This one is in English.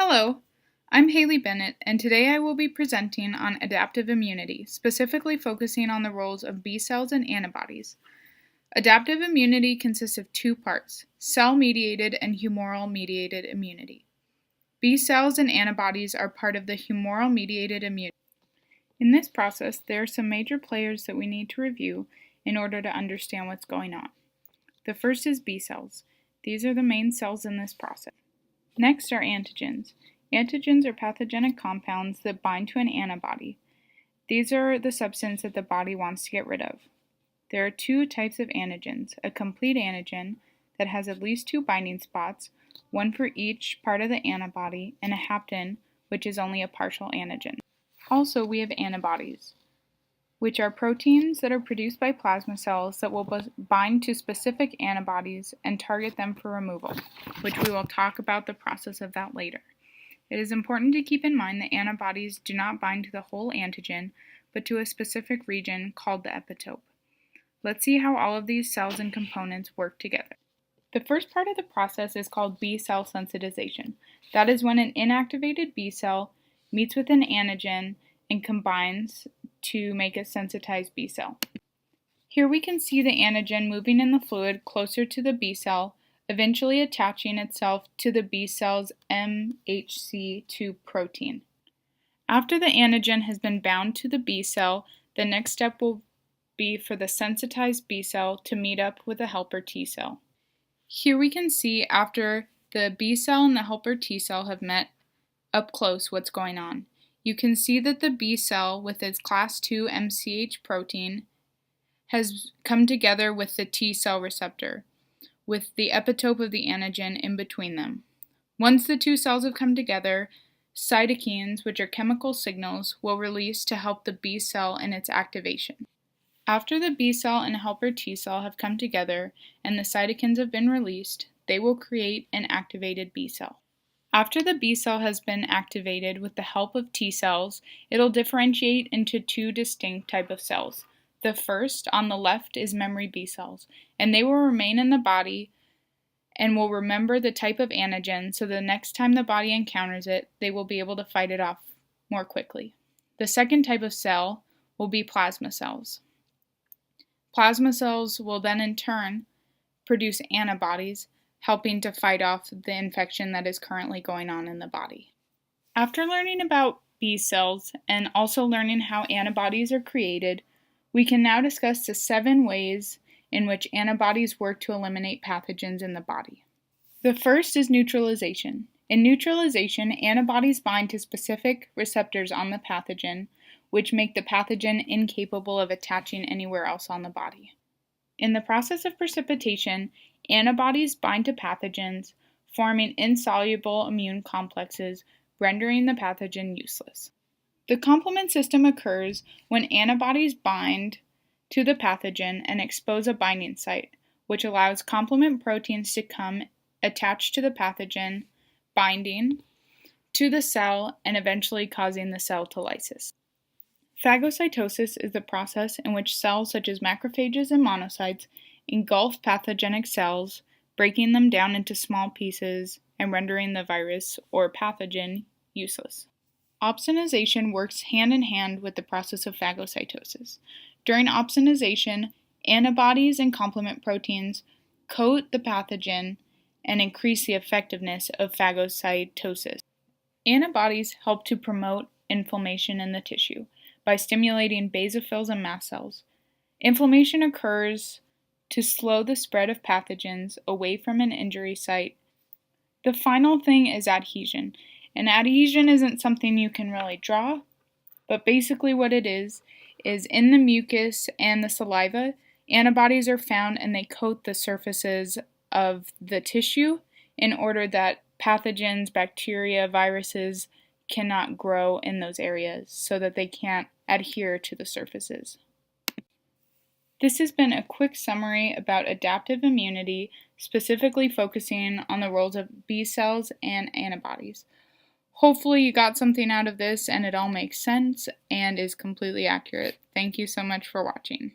Hello, I'm Haley Bennett, and today I will be presenting on adaptive immunity, specifically focusing on the roles of B cells and antibodies. Adaptive immunity consists of two parts, cell-mediated and humoral-mediated immunity. B cells and antibodies are part of the humoral-mediated immunity. In this process, there are some major players that we need to review in order to understand what's going on. The first is B cells. These are the main cells in this process. Next are antigens. Antigens are pathogenic compounds that bind to an antibody. These are the substance that the body wants to get rid of. There are two types of antigens, a complete antigen that has at least two binding spots, one for each part of the antibody, and a hapten, which is only a partial antigen. Also, we have antibodies, which are proteins that are produced by plasma cells that will bind to specific antibodies and target them for removal, which we will talk about the process of that later. It is important to keep in mind that antibodies do not bind to the whole antigen, but to a specific region called the epitope. Let's see how all of these cells and components work together. The first part of the process is called B cell sensitization. That is when an inactivated B cell meets with an antigen and combines to make a sensitized B cell. Here we can see the antigen moving in the fluid closer to the B cell, eventually attaching itself to the B cell's MHC2 protein. After the antigen has been bound to the B cell, the next step will be for the sensitized B cell to meet up with a helper T cell. Here we can see after the B cell and the helper T cell have met up close what's going on. You can see that the B cell with its class II MCH protein has come together with the T cell receptor, with the epitope of the antigen in between them. Once the two cells have come together, cytokines, which are chemical signals, will release to help the B cell in its activation. After the B cell and helper T cell have come together and the cytokines have been released, they will create an activated B cell. After the B cell has been activated with the help of T cells, it'll differentiate into two distinct types of cells. The first, on the left, is memory B cells, and they will remain in the body and will remember the type of antigen, so the next time the body encounters it, they will be able to fight it off more quickly. The second type of cell will be plasma cells. Plasma cells will then in turn produce antibodies, helping to fight off the infection that is currently going on in the body. After learning about B cells and also learning how antibodies are created, we can now discuss the 7 ways in which antibodies work to eliminate pathogens in the body. The first is neutralization. In neutralization, antibodies bind to specific receptors on the pathogen, which make the pathogen incapable of attaching anywhere else on the body. In the process of precipitation, antibodies bind to pathogens, forming insoluble immune complexes, rendering the pathogen useless. The complement system occurs when antibodies bind to the pathogen and expose a binding site, which allows complement proteins to come attached to the pathogen, binding to the cell and eventually causing the cell to lysis. Phagocytosis is the process in which cells such as macrophages and monocytes engulf pathogenic cells, breaking them down into small pieces and rendering the virus or pathogen useless. Opsonization works hand in hand with the process of phagocytosis. During opsonization, antibodies and complement proteins coat the pathogen and increase the effectiveness of phagocytosis. Antibodies help to promote inflammation in the tissue by stimulating basophils and mast cells. Inflammation occurs to slow the spread of pathogens away from an injury site. The final thing is adhesion. And adhesion isn't something you can really draw, but basically what it is in the mucus and the saliva, antibodies are found and they coat the surfaces of the tissue in order that pathogens, bacteria, viruses cannot grow in those areas so that they can't adhere to the surfaces. This has been a quick summary about adaptive immunity, specifically focusing on the roles of B cells and antibodies. Hopefully you got something out of this and it all makes sense and is completely accurate. Thank you so much for watching.